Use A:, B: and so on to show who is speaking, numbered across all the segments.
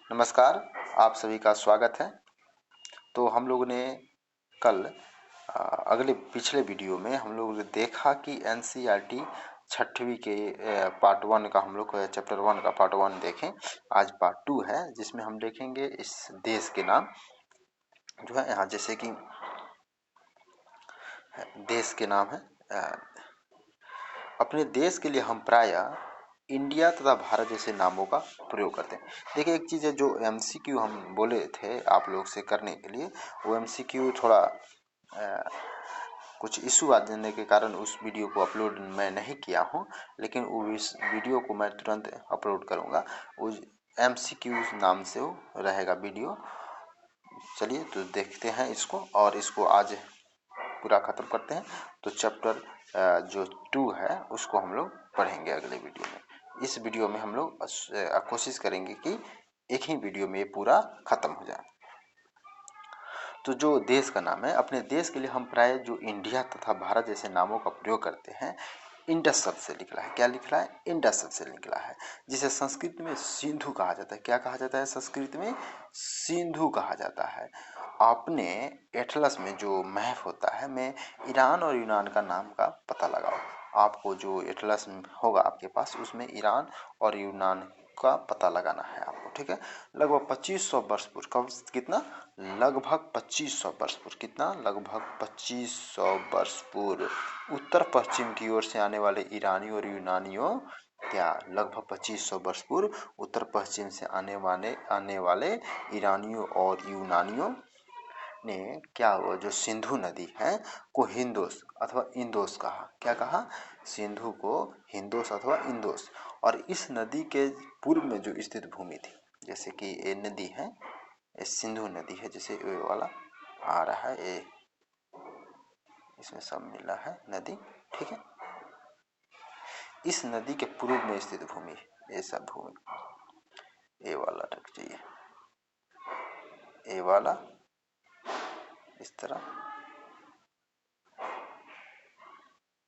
A: नमस्कार, आप सभी का स्वागत है। तो हम लोगों ने कल अगले पिछले वीडियो में हम लोगों ने देखा कि एनसीईआरटी छठवीं के पार्ट 1 का हम लोग चैप्टर 1 का पार्ट 1 देखें। आज पार्ट 2 है जिसमें हम देखेंगे इस देश के नाम जो है यहाँ, जैसे कि देश के नाम है। अपने देश के लिए हम प्रायः इंडिया तथा भारत जैसे नामों का प्रयोग करते हैं। देखिए, एक चीज़ है जो एमसीक्यू हम बोले थे आप लोग से करने के लिए, वो एमसीक्यू थोड़ा कुछ इशू आ जाने के कारण उस वीडियो को अपलोड मैं नहीं किया हूँ, लेकिन उस वीडियो को मैं तुरंत अपलोड करूँगा। उस एमसीक्यू नाम से वो रहेगा वीडियो। चलिए तो देखते हैं इसको, और इसको आज पूरा ख़त्म करते हैं। तो चैप्टर जो 2 है उसको हम लोग पढ़ेंगे अगले वीडियो में। इस वीडियो में हम लोग कोशिश करेंगे कि एक ही वीडियो में ये पूरा ख़त्म हो जाए। तो जो देश का नाम है, अपने देश के लिए हम प्राय जो इंडिया तथा भारत जैसे नामों का प्रयोग करते हैं, इंडस शब्द से निकला है। क्या निकला है? इंडस शब्द से निकला है, जिसे संस्कृत में सिंधु कहा जाता है। क्या कहा जाता है? संस्कृत में सिंधु कहा जाता है। आपने एटलस में जो मैप होता है, में ईरान और यूनान का नाम का पता लगाओ। आपको जो एटलस होगा आपके पास, उसमें ईरान और यूनान का पता लगाना है आपको, ठीक है। लगभग 2500 वर्ष पूर्व, कब कितना? लगभग 2500 वर्ष पूर्व। कितना? लगभग 2500 वर्ष पूर्व उत्तर पश्चिम की ओर से आने वाले ईरानी और यूनानियों, क्या लगभग 2500 वर्ष पूर्व उत्तर पश्चिम से आने वाले ईरानियों और यूनानियों ने क्या हुआ, जो सिंधु नदी है को हिंदोस अथवा इंदोस कहा। क्या कहा? सिंधु को हिंदोस अथवा इंदोस। और इस नदी के पूर्व में जो स्थित भूमि थी, जैसे कि ये नदी है, ये सिंधु नदी है, जैसे ये वाला आ रहा है, ये इसमें सब मिला है नदी, ठीक है। इस नदी के पूर्व में स्थित भूमि, ये सब भूमि, ये वाला रख चाहिए, ये वाला इस तरह,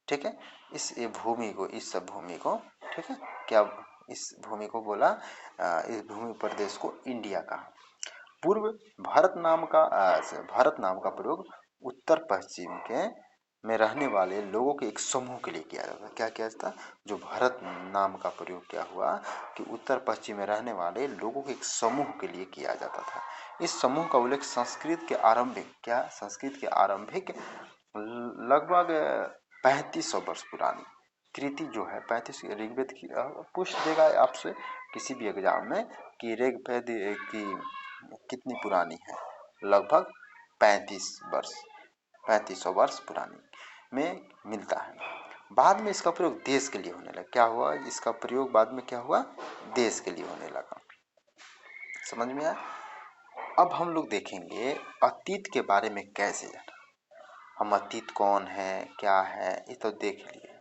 A: ठीक है। इस ये भूमि को, इस सब भूमि को, ठीक है, क्या इस भूमि को बोला, इस भूमि प्रदेश को इंडिया कहा। पूर्व भारत नाम का प्रयोग उत्तर पश्चिम के में रहने वाले लोगों के एक समूह के लिए किया जाता है। क्या किया जाता? जो भारत नाम का प्रयोग क्या हुआ कि उत्तर पश्चिम में रहने वाले लोगों के एक समूह के लिए किया जाता था। इस समूह का उल्लेख संस्कृत के आरंभिक, क्या संस्कृत के आरंभिक लगभग 3500 वर्ष पुरानी कृति जो है, 35 ऋग्वेद की पूछ देगा आपसे किसी भी एग्जाम में कि ऋग्वेद की कितनी पुरानी है। लगभग 3500 वर्ष पुरानी में मिलता है। बाद में इसका प्रयोग देश के लिए होने लगा। क्या हुआ? इसका प्रयोग बाद में क्या हुआ? देश के लिए होने लगा। समझ में आया? अब हम लोग देखेंगे अतीत के बारे में कैसे जाना। हम अतीत कौन है, क्या है, ये तो देख लिए।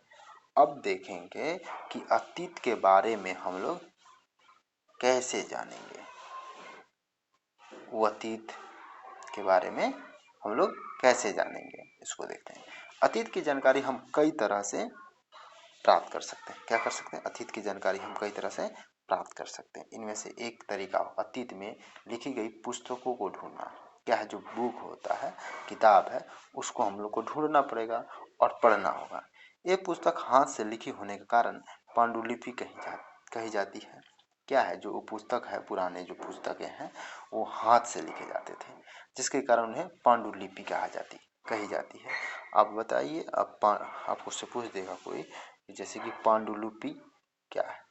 A: अब देखेंगे कि अतीत के बारे में हम लोग कैसे जानेंगे। वो अतीत के बारे में हम लोग कैसे जानेंगे, इसको देखते हैं। अतीत की जानकारी हम कई तरह से प्राप्त कर सकते हैं। क्या कर सकते हैं? अतीत की जानकारी हम कई तरह से प्राप्त कर सकते हैं। इनमें से एक तरीका अतीत में लिखी गई पुस्तकों को ढूंढना। क्या है? जो बुक होता है, किताब है, उसको हम लोग को ढूंढना पड़ेगा और पढ़ना होगा। ये पुस्तक हाथ से लिखी होने के कारण पांडुलिपि कही जाती है। क्या है? जो पुस्तक है, पुराने जो पुस्तकें हैं वो हाथ से लिखे जाते थे, जिसके कारण उन्हें पांडुलिपि कही जाती है। आप बताइए, आपको से पूछ देगा कोई, जैसे कि पांडुलिपि क्या है,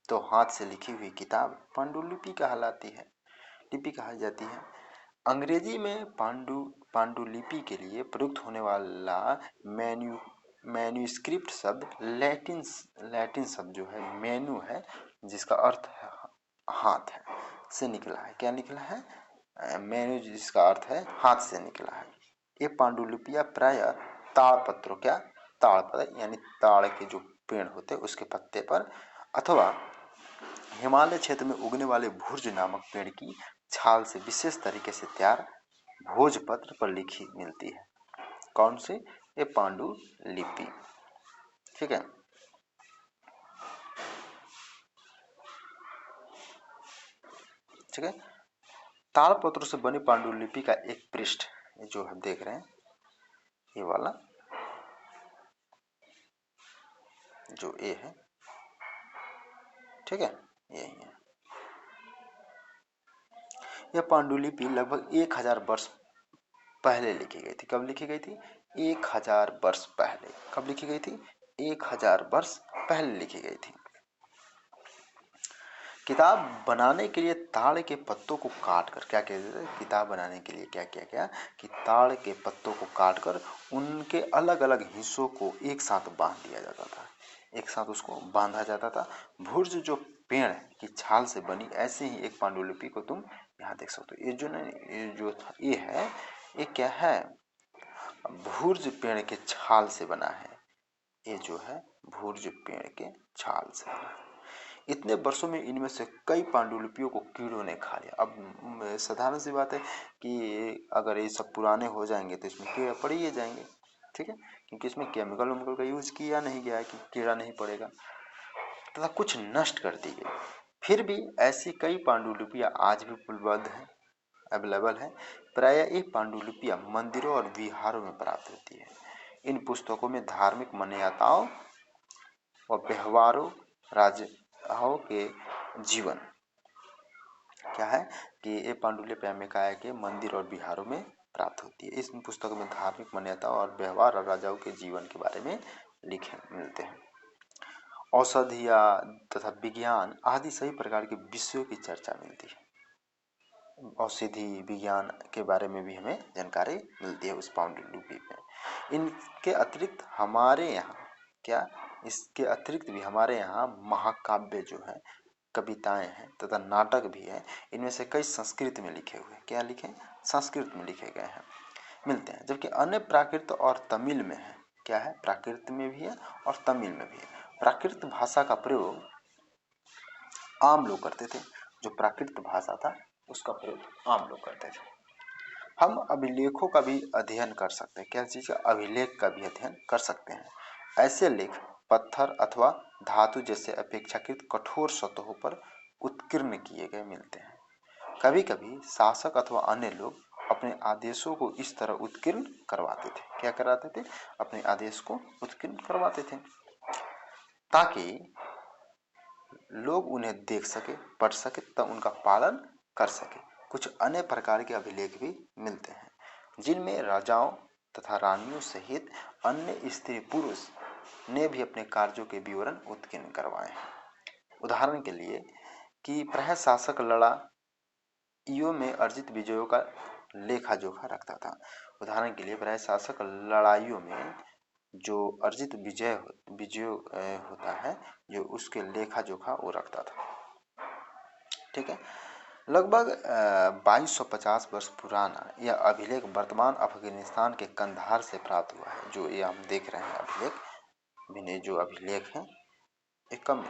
A: तो हाथ से लिखी हुई किताब पांडुलिपि कहलाती है, लिपि कहा जाती है। अंग्रेजी में पांडुलिपि के लिए प्रयुक्त होने वाला मैन्यूस्क्रिप्ट शब्द लैटिन शब्द जो है मेनू है, जिसका अर्थ है हाथ है, से निकला है। क्या निकला है? मेनू, जिसका अर्थ है हाथ से निकला है। ये पांडुलिपियां प्राय ताड़पत्रों, क्या ताड़पत्र यानी ताड़ के जो पेड़ होते हैं उसके पत्ते पर, अथवा हिमालय क्षेत्र में उगने वाले भुर्ज नामक पेड़ की छाल से विशेष तरीके से तैयार भोजपत्र पर लिखी मिलती है। कौन से? ये पांडुलिपि, ठीक है। ठीक है। ताड़पत्र से बनी पांडुलिपि का एक पृष्ठ जो हम देख रहे हैं, ये वाला जो ए है, ठीक है, यही है। यह पांडुलिपि लगभग 1000 वर्ष पहले लिखी गई थी। कब लिखी गई थी? 1000 वर्ष पहले। कब लिखी गई थी? 1000 वर्ष पहले लिखी गई थी। किताब बनाने के लिए ताड़ के पत्तों को काटकर, क्या कहते थे, किताब बनाने के लिए क्या किया गया कि ताड़ के पत्तों को काटकर उनके अलग अलग हिस्सों को एक साथ बांध दिया जाता था, एक साथ उसको बांधा जाता था। भुर्ज जो पेड़ की छाल से बनी ऐसे ही एक पांडुलिपि को तुम यहाँ देख सकते हो। ये है, ये क्या है? भुर्ज पेड़ के छाल से बना है। ये जो है भुर्ज पेड़ के छाल से बना है। इतने वर्षों में इनमें से कई पांडुलिपियों को कीड़ों ने खा लिया। अब साधारण सी बात है कि अगर ये सब पुराने हो जाएंगे तो इसमें कीड़ा पड़ ही जाएंगे, ठीक है, क्योंकि इसमें केमिकल वेमिकल का यूज किया नहीं गया है कि कीड़ा नहीं पड़ेगा, तथा कुछ नष्ट कर दी गई। फिर भी ऐसी कई पांडुलिपियां आज भी उपलब्ध हैं, अवेलेबल है। प्राय ये पांडुलिपियां मंदिरों और विहारों में प्राप्त होती है। इन पुस्तकों में धार्मिक मान्यताओं और व्यवहारों, राजाओं के जीवन, क्या है कि ये पांडुलिपियां में कहा है कि मंदिर और विहारों में प्राप्त होती है। इस पुस्तक में धार्मिक मान्यताओं और व्यवहार और राजाओं के जीवन के बारे में लिखे मिलते हैं। औषधिया तथा विज्ञान आदि सभी प्रकार के विषयों की चर्चा मिलती है। औषधि विज्ञान के बारे में भी हमें जानकारी मिलती है उस पांडुलिपि में। इनके अतिरिक्त हमारे यहाँ क्या, इसके अतिरिक्त भी हमारे यहाँ महाकाव्य जो है, कविताएं हैं तथा नाटक भी है। इनमें से कई संस्कृत में लिखे हुए, क्या लिखे? संस्कृत में लिखे गए हैं, मिलते हैं। जबकि अन्य प्राकृत और तमिल में है। क्या है? प्राकृत में भी है और तमिल में भी है। प्राकृत भाषा का प्रयोग आम लोग करते थे। जो प्राकृत भाषा था उसका प्रयोग आम लोग करते थे। हम अभिलेखों का भी अध्ययन कर सकते हैं। क्या चीज का? अभिलेख का भी अध्ययन कर सकते हैं। ऐसे लेख पत्थर अथवा धातु जैसे अपेक्षाकृत कठोर सतहों पर उत्कीर्ण किए गए मिलते हैं। कभी कभी शासक अथवा अन्य लोग अपने आदेशों को इस तरह उत्कीर्ण करवाते थे। क्या कराते थे? अपने आदेश को उत्कीर्ण करवाते थे ताकि लोग उन्हें देख सके, पढ़ सके, तब उनका पालन कर सके। कुछ अन्य प्रकार के अभिलेख भी मिलते हैं जिनमें राजाओं तथा रानियों सहित अन्य स्त्री पुरुष ने भी अपने कार्यों के विवरण उत्कीर्ण करवाए हैं। उदाहरण के लिए कि प्राय शासक लड़ाइयों में अर्जित विजयों का लेखा जोखा रखता था। उदाहरण के लिए प्राय शासक लड़ाइयों में जो अर्जित विजय होता है, जो उसके लेखा जोखा वो रखता था, ठीक है। लगभग 2250 वर्ष पुराना यह अभिलेख वर्तमान अफगानिस्तान के कंधार से प्राप्त हुआ है। जो ये हम देख रहे हैं अभिलेख, मैंने जो अभिलेख है ये कम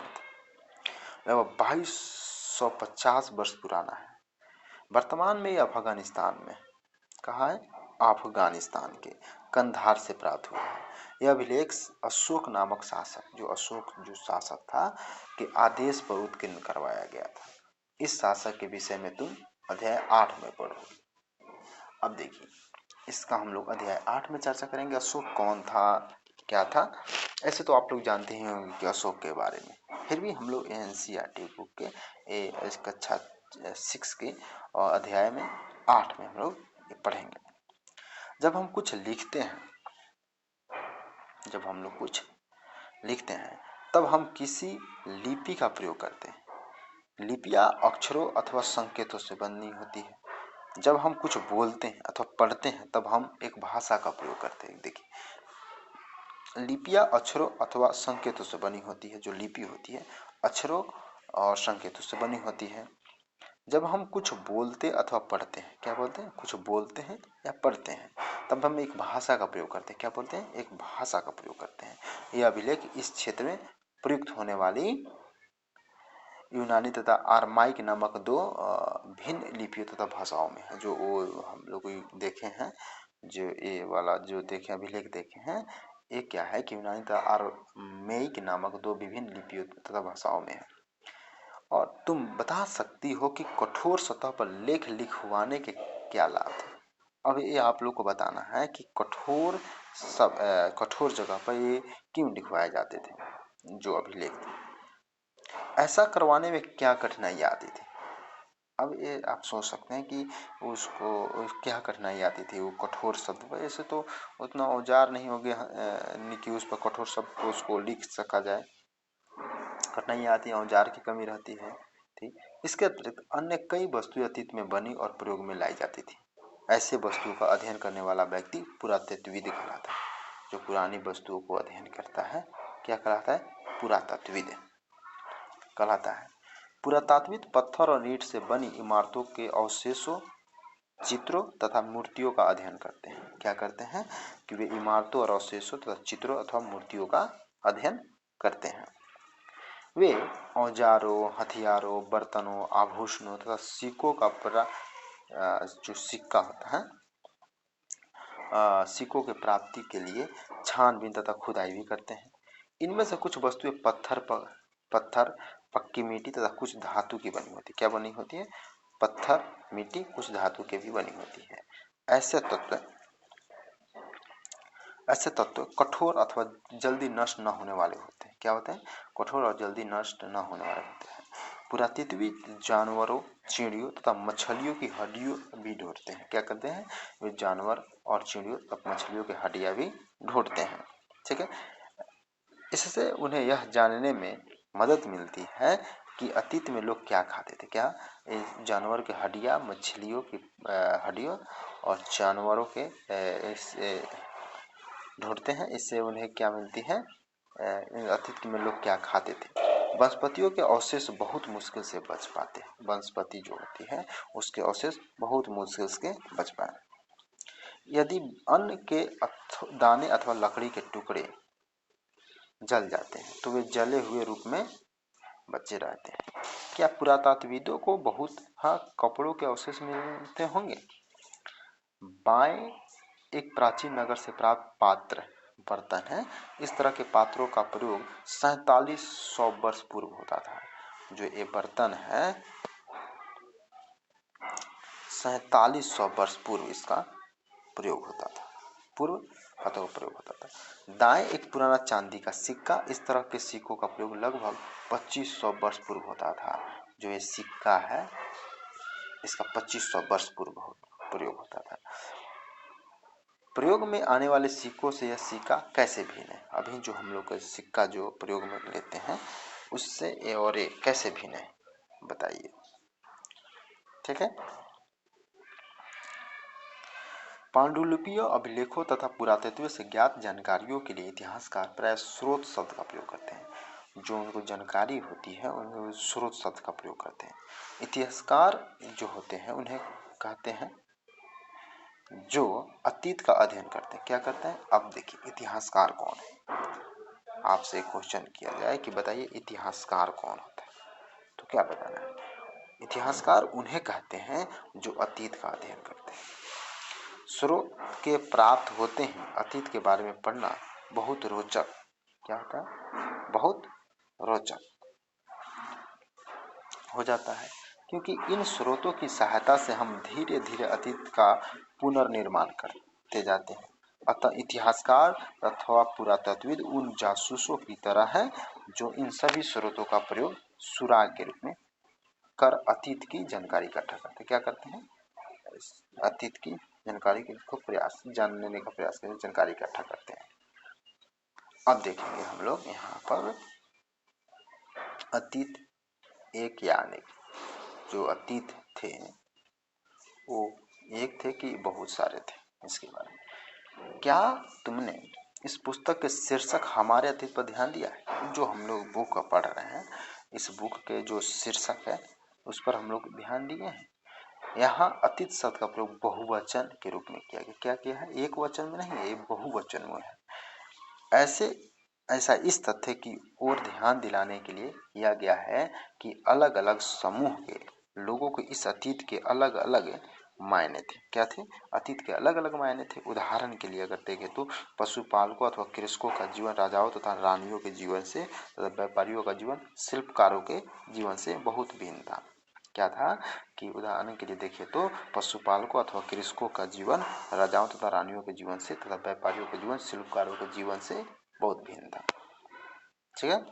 A: लगभग 2250 वर्ष पुराना है। वर्तमान में यह अफगानिस्तान में, कहाँ है? अफगानिस्तान के कंधार से प्राप्त हुआ है। यह अभिलेख अशोक नामक शासक, जो शासक था, के आदेश पर उत्कीर्ण करवाया गया था। इस शासक के विषय में तुम अध्याय 8 में पढ़ोगे। अब देखिए, इसका हम लोग अध्याय 8 में चर्चा करेंगे। अशोक कौन था, क्या था? ऐसे तो आप लोग जानते ही होंगे कि अशोक के बारे में, फिर भी हम लोग एनसीईआरटी बुक के कक्षा 6 के अध्याय में 8 में हम लोग पढ़ेंगे। जब हम कुछ लिखते हैं, तब हम किसी लिपि का प्रयोग करते हैं। लिपियां अक्षरों अथवा संकेतों से बनी होती है। जब हम कुछ बोलते हैं अथवा पढ़ते हैं तब हम एक भाषा का प्रयोग करते हैं। देखिए, लिपियां अक्षरों अथवा संकेतों से बनी होती है। जो लिपि होती है अक्षरों और संकेतों से बनी होती है। जब हम कुछ बोलते अथवा पढ़ते हैं, क्या बोलते हैं? कुछ बोलते हैं या पढ़ते हैं, तब हम एक भाषा का प्रयोग करते हैं। क्या बोलते हैं? एक भाषा का प्रयोग करते हैं। यह अभिलेख इस क्षेत्र में प्रयुक्त होने वाली यूनानी तथा आरमाइक नामक दो भिन्न लिपियों तथा भाषाओं में है। जो वो हम लोग देखे हैं, जो ये वाला जो देखे अभिलेख देखे हैं, ये क्या है कि यूनानी तथा आरमेइक नामक दो विभिन्न लिपियों तथा भाषाओं में है। और तुम बता सकती हो कि कठोर सतह पर लेख लिखवाने के क्या लाभ थे। अब ये आप लोग को बताना है कि कठोर जगह पर ये क्यों लिखवाए जाते थे जो अभिलेख थे, ऐसा करवाने में क्या कठिनाई आती थी। अब ये आप सोच सकते हैं कि उसको क्या कठिनाई आती थी वो कठोर शब्द पर। ऐसे तो उतना औजार नहीं हो गया कि उस पर कठोर शब्द को उसको लिख सका जाए, कठिनाई आती है, औजार की कमी रहती है। ठीक, इसके अतिरिक्त अन्य कई वस्तुएं अतीत में बनी और प्रयोग में लाई जाती थी। ऐसे वस्तुओं का अध्ययन करने वाला व्यक्ति पुरातत्वविद कहलाता है। जो पुरानी वस्तुओं को अध्ययन करता है क्या कहलाता है, पुरातत्वविद कहलाता है। पुरातत्वविद पत्थर और ईंट से बनी इमारतों के अवशेषों, चित्रों तथा मूर्तियों का अध्ययन करते हैं। क्या करते हैं कि वे इमारतों और अवशेषों तथा चित्रों अथवा मूर्तियों का अध्ययन करते हैं। वे औजारों, हथियारों, बर्तनों, आभूषणों तथा सिक्कों का जो सिक्का होता है सिक्कों के प्राप्ति के लिए छानबीन तथा खुदाई भी करते हैं। इनमें से कुछ वस्तुएं पत्थर, पक्की मिट्टी तथा कुछ धातु की बनी होती है। क्या बनी होती है, पत्थर, मिट्टी, कुछ धातु के भी बनी होती है। ऐसे तत्व कठोर अथवा जल्दी नष्ट न होने वाले होते हैं। क्या होते हैं, कठोर और जल्दी नष्ट न होने वाले होते हैं। पुरातत्वविद जानवरों, चिड़ियों तथा मछलियों की हड्डियों भी ढूंढते हैं। क्या करते हैं, वे जानवर और चिड़ियों तथा मछलियों की हड्डियां भी ढूंढते हैं। ठीक है, इससे उन्हें यह जानने में मदद मिलती है कि अतीत में लोग क्या खाते थे। क्या, जानवर के हड्डियां, मछलियों की हड्डियों और जानवरों के ढूंढते हैं। इससे उन्हें क्या मिलती है, अतीत में लोग क्या खाते थे। वनस्पतियों के अवशेष बहुत मुश्किल से बच पाते हैं। वनस्पति जो होती है उसके अवशेष बहुत मुश्किल से बच पाए। यदि अन्न के दाने अथवा लकड़ी के टुकड़े जल जाते हैं तो वे जले हुए रूप में बचे रहते हैं। क्या पुरातत्वविदों को बहुत कपड़ों के अवशेष मिलते होंगे। बाएं एक प्राचीन नगर से प्राप्त पात्र बर्तन है। इस तरह के पात्रों का प्रयोग 4700 वर्ष पूर्व होता था। जो ये बर्तन है 4700 वर्ष पूर्व इसका प्रयोग होता था, प्रयोग होता था। दाएं एक पुराना चांदी का सिक्का। इस तरह के सिक्कों का प्रयोग लगभग 2500 वर्ष पूर्व होता था। जो ये सिक्का है इसका 2500 वर्ष पूर्व प्रयोग होता था। प्रयोग में आने वाले सिक्कों से यह सिक्का कैसे भिन्न है। अभी जो हम लोग सिक्का जो प्रयोग में लेते हैं उससे ये और ये कैसे भिन्न है बताइए। ठीक है, पांडुलिपियों, अभिलेखों तथा पुरातत्व से ज्ञात जानकारियों के लिए इतिहासकार प्राय स्रोत शब्द का प्रयोग करते हैं। जो उनको जानकारी होती है उन्हें स्रोत शब्द का प्रयोग करते हैं। इतिहासकार जो होते हैं उन्हें कहते हैं जो अतीत का अध्ययन करते हैं। क्या करते हैं, अब देखिए इतिहासकार कौन है। आपसे क्वेश्चन किया जाए कि बताइए इतिहासकार कौन होता है तो क्या बताना है। इतिहासकार उन्हें कहते हैं जो अतीत का अध्ययन करते हैं। स्रोत के प्राप्त होते हैं अतीत के बारे में पढ़ना बहुत रोचक, क्या होता है, बहुत रोचक हो जाता है, क्योंकि इन स्रोतों की सहायता से हम धीरे धीरे अतीत का पुनर्निर्माण करते जाते हैं। अतः इतिहासकार अथवा पुरातत्वविद उन जासूसों की तरह है जो इन सभी स्रोतों का प्रयोग सुराग के रूप में कर अतीत की जानकारी इकट्ठा करते हैं। क्या करते हैं, अतीत की जानकारी को प्रयास जानने का प्रयास करते, जानकारी इकट्ठा करते हैं। अब देखेंगे हम लोग यहाँ पर अतीत एक या अनेक। जो अतीत थे वो एक थे कि बहुत सारे थे, इसके बारे में क्या तुमने इस पुस्तक के शीर्षक हमारे अतीत पर ध्यान दिया है। जो हम लोग बुक पढ़ रहे हैं इस बुक के जो शीर्षक है उस पर हम लोग ध्यान दिए हैं। यहाँ अतीत शब्द का प्रयोग बहुवचन के रूप में किया गया। क्या किया है, एक वचन में नहीं है, ये बहुवचन में है। ऐसा इस तथ्य की ओर ध्यान दिलाने के लिए किया गया है कि अलग अलग समूह के लोगों को इस अतीत के अलग अलग मायने थे। क्या थे? अतीत के अलग अलग मायने थे। उदाहरण के लिए अगर देखें तो पशुपालकों अथवा कृषकों का जीवन राजाओं तथा रानियों के जीवन से तथा व्यापारियों का जीवन शिल्पकारों के जीवन से बहुत भिन्न था। क्या था कि उदाहरण के लिए देखें तो पशुपालकों अथवा कृषकों का जीवन राजाओं तथा रानियों के जीवन से तथा व्यापारियों के जीवन शिल्पकारों के जीवन से बहुत भिन्न था। ठीक है।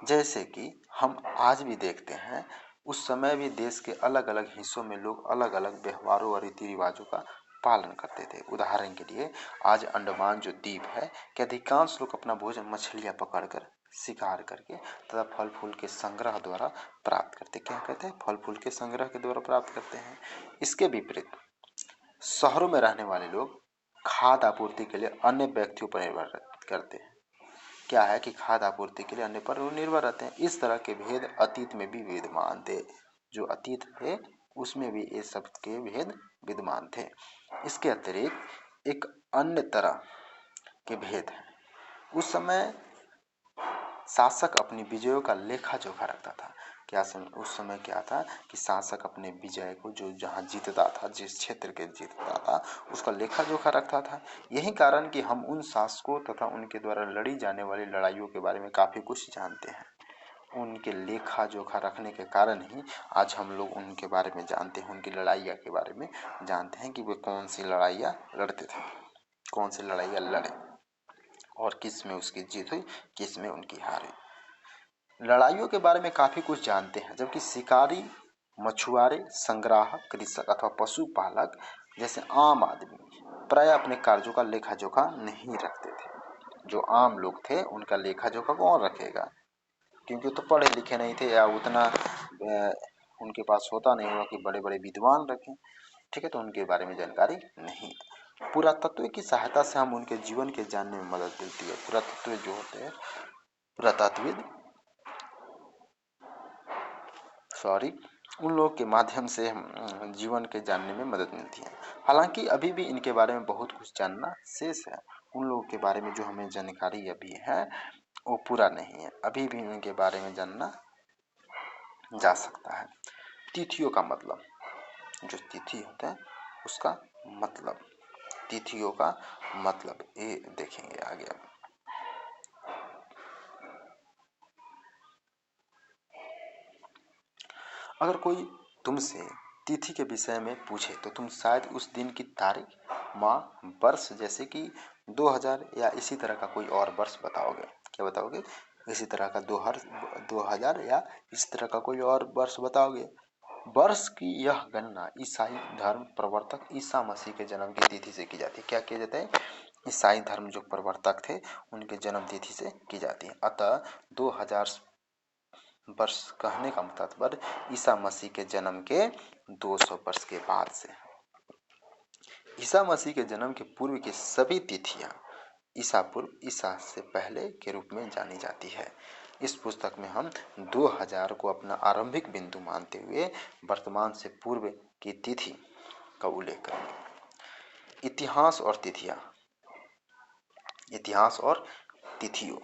A: जैसे कि हम आज भी देखते हैं, उस समय भी देश के अलग अलग हिस्सों में लोग अलग अलग व्यवहारों और रीति रिवाजों का पालन करते थे। उदाहरण के लिए आज अंडमान जो द्वीप है कि अधिकांश लोग अपना भोजन मछलियां पकड़कर शिकार करके तथा फल फूल के संग्रह द्वारा प्राप्त करते। क्या कहते हैं? फल फूल के संग्रह के द्वारा प्राप्त करते हैं। इसके विपरीत शहरों में रहने वाले लोग खाद्य आपूर्ति के लिए अन्य व्यक्तियों पर निर्भर करते हैं। क्या है कि खाद्य आपूर्ति के लिए अन्य पर निर्भर रहते हैं। इस तरह के भेद अतीत में भी विद्यमान थे। जो अतीत थे उसमें भी ये सब के भेद विद्यमान थे। इसके अतिरिक्त एक अन्य तरह के भेद है। उस समय शासक अपनी विजयों का लेखा जोखा रखता था। उस समय क्या था कि शासक अपने विजय को जो जहाँ जीतता था, जिस क्षेत्र के जीतता था, उसका लेखा जोखा रखता था। यही कारण कि हम उन शासकों तथा उनके द्वारा लड़ी जाने वाली लड़ाइयों के बारे में काफी कुछ जानते हैं। उनके लेखा जोखा रखने के कारण ही आज हम लोग उनके बारे में जानते हैं, उनकी लड़ाइयाँ के बारे में जानते हैं कि वे कौन सी लड़ाइयाँ लड़ते थे, कौन सी लड़ाइयाँ लड़े और किस में उसकी जीत हुई, किस में उनकी हार हुई। लड़ाइयों के बारे में काफी कुछ जानते हैं, जबकि शिकारी, मछुआरे, संग्राहक, कृषक अथवा पशुपालक जैसे आम आदमी प्राय अपने कार्यों का लेखा जोखा नहीं रखते थे। जो आम लोग थे उनका लेखा जोखा कौन रखेगा, क्योंकि तो पढ़े लिखे नहीं थे या उतना उनके पास होता नहीं हुआ कि बड़े बड़े विद्वान रखें। ठीक है, तो उनके बारे में जानकारी नहीं। पुरातत्व की सहायता से हम उनके जीवन के जानने में मदद मिलती है। पुरातत्व जो होते हैं, पुरातत्वविद उन लोगों के माध्यम से हम जीवन के जानने में मदद मिलती है। हालांकि अभी भी इनके बारे में बहुत कुछ जानना शेष है। उन लोगों के बारे में जो हमें जानकारी अभी है वो पूरा नहीं है, अभी भी उनके बारे में जानना जा सकता है। तिथियों का मतलब, जो तिथि होता है उसका मतलब, तिथियों का मतलब ये देखेंगे आगे। अगर कोई तुमसे तिथि के विषय में पूछे तो तुम शायद उस दिन की तारीख, माह, वर्ष जैसे कि 2000 या इसी तरह का कोई और वर्ष बताओगे। क्या बताओगे? इसी तरह का 2000 या इस तरह का कोई और वर्ष बताओगे। वर्ष की यह गणना ईसाई धर्म प्रवर्तक ईसा मसीह के जन्म की तिथि से की जाती है। क्या किया जाता है? ईसाई धर्म जो प्रवर्तक थे उनके जन्म तिथि से की जाती है। अतः 2000 वर्ष कहने का तात्पर्य ईसा मसीह के जन्म के 200 वर्ष के बाद से। ईसा मसीह के जन्म के पूर्व की सभी तिथियां ईसा पूर्व, ईसा से पहले के रूप में जानी जाती है। इस पुस्तक में हम 2000 को अपना आरंभिक बिंदु मानते हुए वर्तमान से पूर्व की तिथि का उल्लेख करेंगे। इतिहास और तिथियां। इतिहास और तिथियों।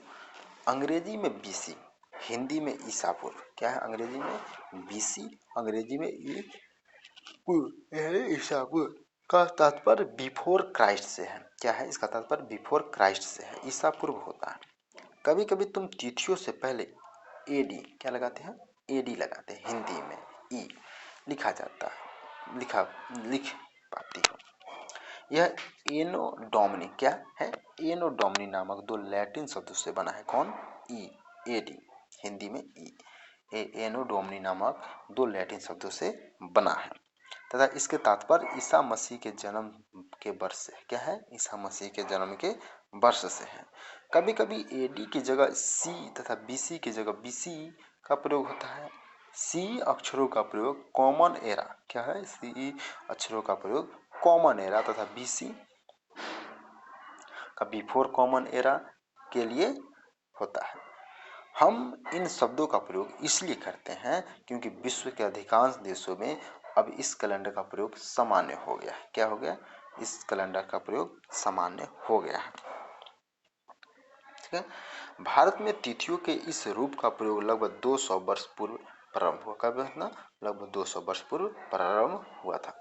A: अंग्रेजी में बीसी, हिंदी में ईसा पूर्व। क्या है अंग्रेजी में? बीसी, अंग्रेजी में ईसा पूर्व का तात्पर्य बिफोर क्राइस्ट से है। क्या है इसका तात्पर्य? बिफोर क्राइस्ट से है, ईसा पूर्व होता है। कभी कभी तुम तिथियों से पहले एडी क्या लगाते हैं? एडी लगाते हैं, हिंदी में ई लिखा जाता है, लिख पाती हो। यह एनो डोमिनी क्या है? एनो डोमिनी नामक दो लैटिन शब्दों से बना है। कौन? ई, एडी, हिंदी में ई। एनो डोमिनी नामक दो लैटिन शब्दों से बना है तथा इसके तात्पर्य ईसा मसीह के जन्म के वर्ष से। क्या है? ईसा मसीह के जन्म के वर्ष से है। कभी कभी एडी की जगह सी तथा बीसी की जगह बीसी का प्रयोग होता है। सी अक्षरों का प्रयोग कॉमन एरा, क्या है? सी अक्षरों का प्रयोग कॉमन एरा तथा बीसी का बिफोर कॉमन एरा के लिए होता है। हम इन शब्दों का प्रयोग इसलिए करते हैं क्योंकि विश्व के अधिकांश देशों में अब इस कैलेंडर का प्रयोग सामान्य हो गया है। क्या हो गया? इस कैलेंडर का प्रयोग सामान्य हो गया है। ठीक है। भारत में तिथियों के इस रूप का प्रयोग लगभग 200 वर्ष पूर्व प्रारंभ हुआ। कब हुआ? लगभग 200 वर्ष पूर्व प्रारंभ हुआ था।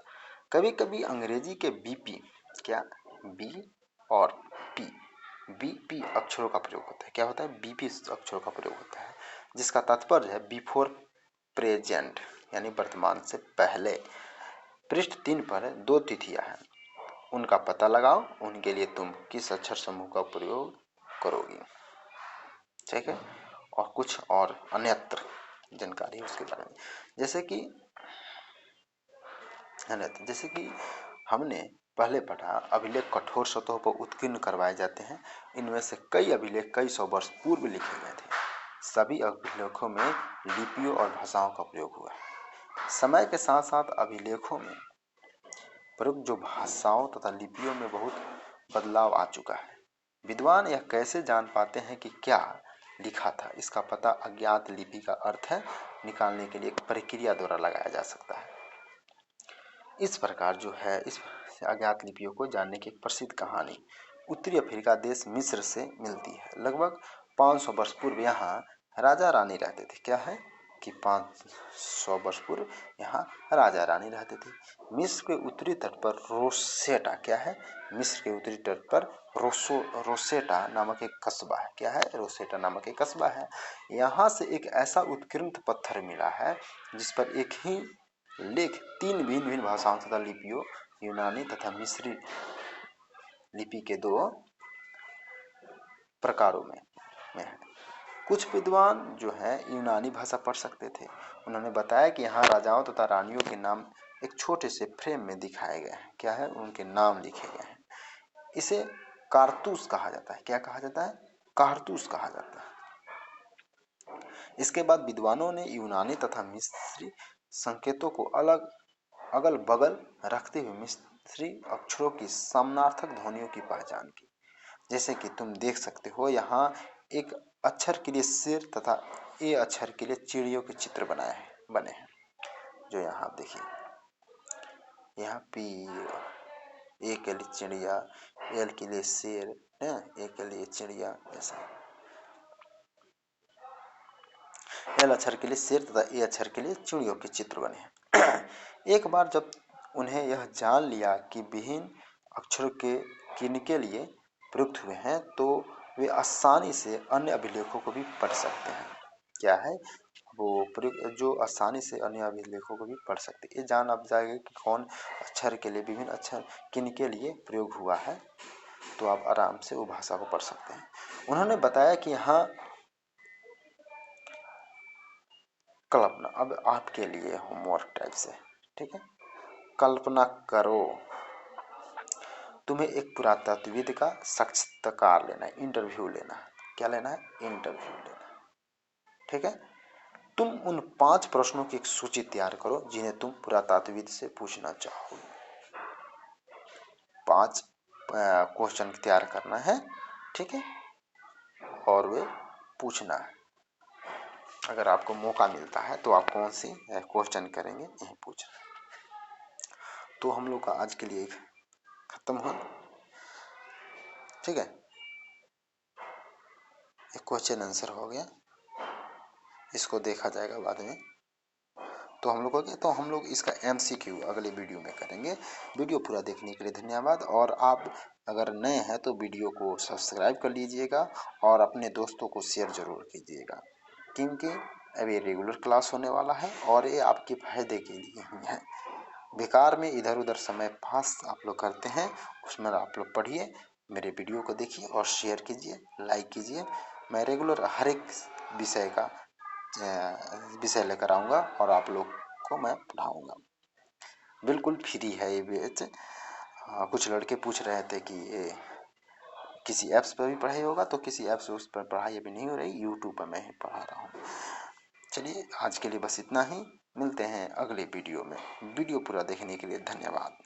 A: कभी कभी अंग्रेजी के बीपी, क्या बी और बीपी अक्षरों का प्रयोग होता है। क्या होता है? बीपी अक्षरों का प्रयोग होता है, जिसका तात्पर्य है बिफोर प्रेजेंट, यानी वर्तमान से पहले। पृष्ठ 3 पर 2 तिथियां हैं, उनका पता लगाओ, उनके लिए तुम किस अक्षर समूह का प्रयोग करोगी। ठीक है। और कुछ और अन्यत्र जानकारी उसके बारे में, जैसे कि हमने पहले पढ़ा, अभिलेख कठोर सतहों पर उत्कीर्ण करवाए जाते हैं। इनमें से कई अभिलेख कई सौ वर्ष पूर्व लिखे गए थे। सभी अभिलेखों में लिपियों और भाषाओं का प्रयोग हुआ है। समय के साथ साथ अभिलेखों में प्रयुक्त जो भाषाओं तथा लिपियों में बहुत बदलाव आ चुका है। विद्वान यह कैसे जान पाते हैं कि क्या लिखा था? इसका पता अज्ञात लिपि का अर्थ निकालने के लिए एक प्रक्रिया द्वारा लगाया जा सकता है। इस प्रकार जो है, इस अज्ञात लिपियों को जानने की एक प्रसिद्ध कहानी उत्तरी अफ्रीका देश मिस्र से मिलती है। लगभग 500 वर्ष पूर्व यहाँ राजा रानी रहते थे। क्या है कि 500 वर्ष पूर्व यहाँ राजा रानी रहते थे। मिस्र के उत्तरी तट पर रोसेटा, क्या है? मिस्र के उत्तरी तट पर रोसेटा नामक एक कस्बा है। क्या है? रोसेटा नामक एक कस्बा है। यहाँ से एक ऐसा उत्कीर्ण पत्थर मिला है जिस पर एक ही लेख 3 भिन्न भिन्न भाषाओं तथा लिपियों, यूनानी तथा मिस्री लिपि के 2 प्रकारों में है। कुछ विद्वान जो है यूनानी भाषा पढ़ सकते थे। उन्होंने बताया कि यहाँ राजाओं तथा रानियों के नाम एक छोटे से फ्रेम में दिखाए गए हैं। क्या है? उनके नाम लिखे गए हैं। इसे कारतूस कहा जाता है। क्या कहा जाता है? कारतूस कहा जाता है। इसके बाद विद्वानों ने यूनानी तथा मिस्री संकेतों को अगल बगल रखते हुए मिस्री अक्षरों की समानार्थक ध्वनियों की पहचान की। जैसे कि तुम देख सकते हो, यहाँ एक अक्षर के लिए शेर तथा ए अक्षर के लिए चिड़ियों के चित्र बने हैं। जो यहाँ आप देखिए, यहाँ पी, ए के लिए चिड़िया, एल के लिए शेर, ए के लिए चिड़िया, ऐसा एल अक्षर के लिए शेर तथा ए अक्षर के लिए चिड़ियों के चित्र बने हैं। एक बार जब उन्हें यह जान लिया कि विभिन्न अक्षरों के किनके लिए प्रयुक्त हुए हैं, तो वे आसानी से अन्य अभिलेखों को भी पढ़ सकते हैं। क्या है? वो जो आसानी से अन्य अभिलेखों को भी पढ़ सकते हैं। ये जान आप जाएगा कि कौन अक्षर के लिए, विभिन्न अक्षर किनके लिए प्रयोग हुआ है, तो आप आराम से वो भाषा को पढ़ सकते हैं। उन्होंने बताया कि यहाँ कल्पना, अब आपके लिए होमवर्क टाइप से, ठीक है। कल्पना करो, तुम्हें एक पुरातत्वविद का साक्षात्कार लेना है, इंटरव्यू लेना है। क्या लेना है? इंटरव्यू लेना है, ठीक है। तुम उन 5 प्रश्नों की एक सूची तैयार करो जिन्हें तुम पुरातत्वविद से पूछना चाहोगे। 5 क्वेश्चन तैयार करना है, ठीक है, और वे पूछना है। अगर आपको मौका मिलता है तो आप कौन सी क्वेश्चन करेंगे, यही पूछना है। तो हम लोग का आज के लिए खत्म हुआ, ठीक है। एक क्वेश्चन आंसर हो गया, इसको देखा जाएगा बाद में। तो हम लोग हो गया, तो हम लोग इसका MCQ अगले वीडियो में करेंगे। वीडियो पूरा देखने के लिए धन्यवाद। और आप अगर नए हैं तो वीडियो को सब्सक्राइब कर लीजिएगा और अपने दोस्तों को शेयर जरूर कीजिएगा, क्योंकि अभी रेगुलर क्लास होने वाला है और ये आपके फायदे के लिए ही है। बेकार में इधर उधर समय पास आप लोग करते हैं, उसमें आप लोग पढ़िए, मेरे वीडियो को देखिए और शेयर कीजिए, लाइक कीजिए। मैं रेगुलर हर एक विषय लेकर आऊँगा और आप लोग को मैं पढ़ाऊँगा। बिल्कुल फ्री है ये बैच। कुछ लड़के पूछ रहे थे कि ये किसी ऐप्स पर भी पढ़ाई होगा, तो किसी ऐप्स उस पर पढ़ाई अभी नहीं हो रही, यूट्यूब पर मैं ही पढ़ा रहा हूँ। चलिए आज के लिए बस इतना ही, मिलते हैं अगले वीडियो में। वीडियो पूरा देखने के लिए धन्यवाद।